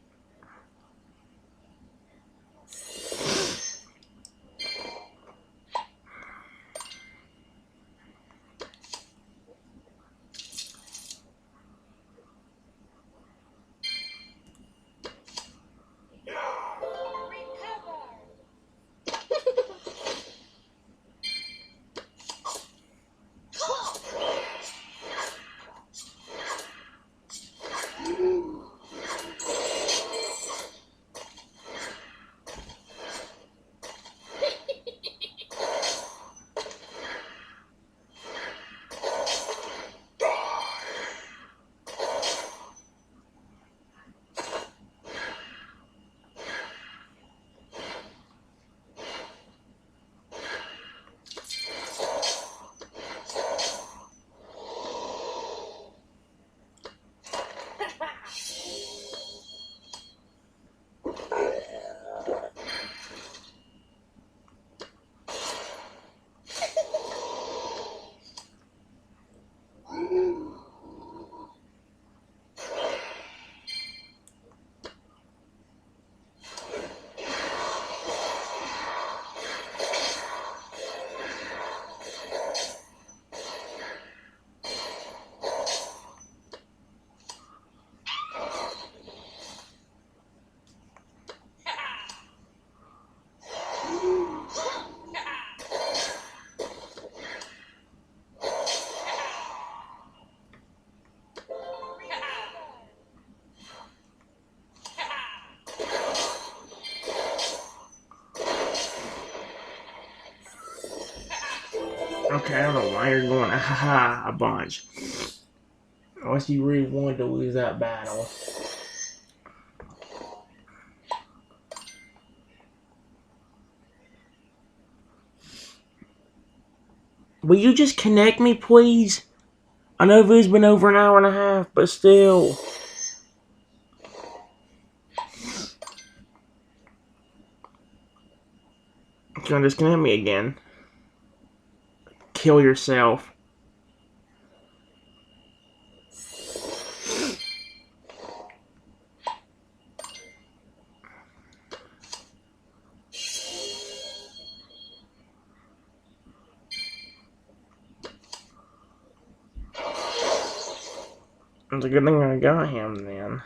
Okay, I don't know why you're going ha a bunch. Unless you really wanted to lose that battle. Will you just connect me, please? I know it's been over an hour and a half, but still. You're gonna disconnect me again. Kill yourself. It's a good thing I got him then.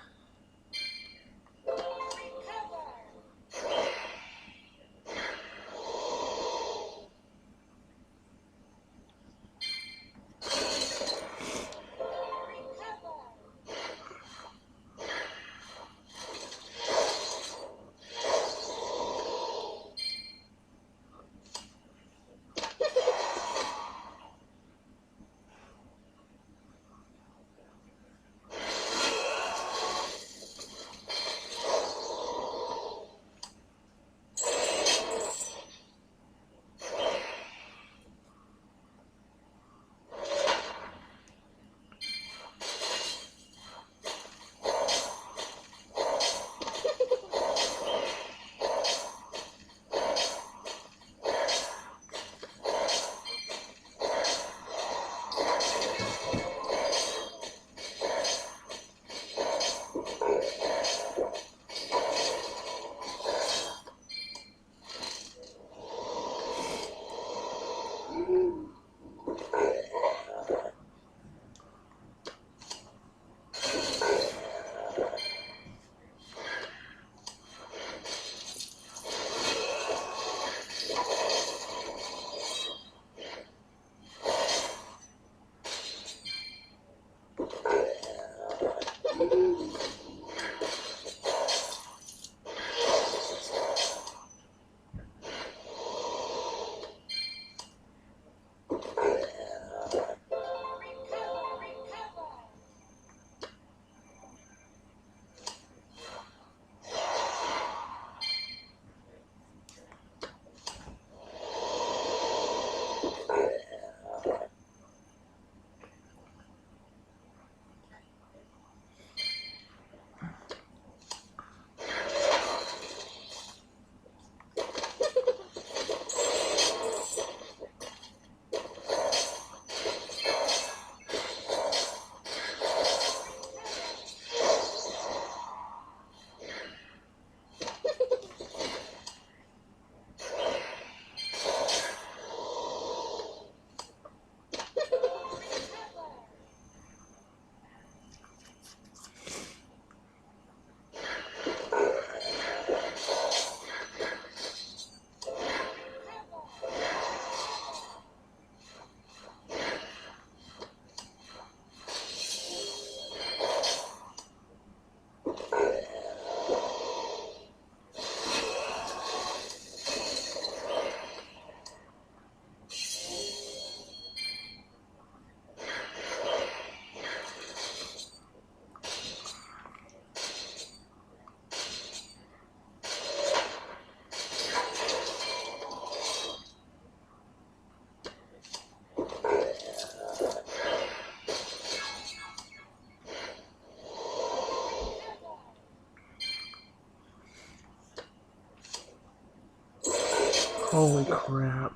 Holy crap.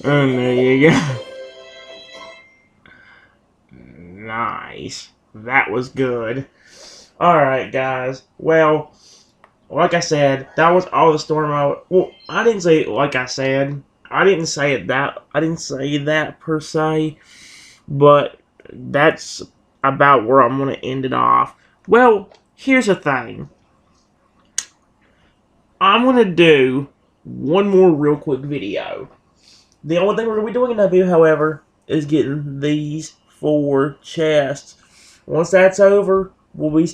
And there you go. Nice. That was good. Alright, guys. Well, like I said, that was all the story mode. Well, I didn't say like I said. I didn't say that per se. But that's about where I'm going to end it off. Well, here's the thing. I'm going to do one more real quick video. The only thing we're going to be doing in that video, however, is getting these 4 chests. Once that's over, we'll be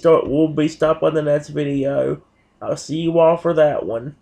stopping the next video. I'll see you all for that one.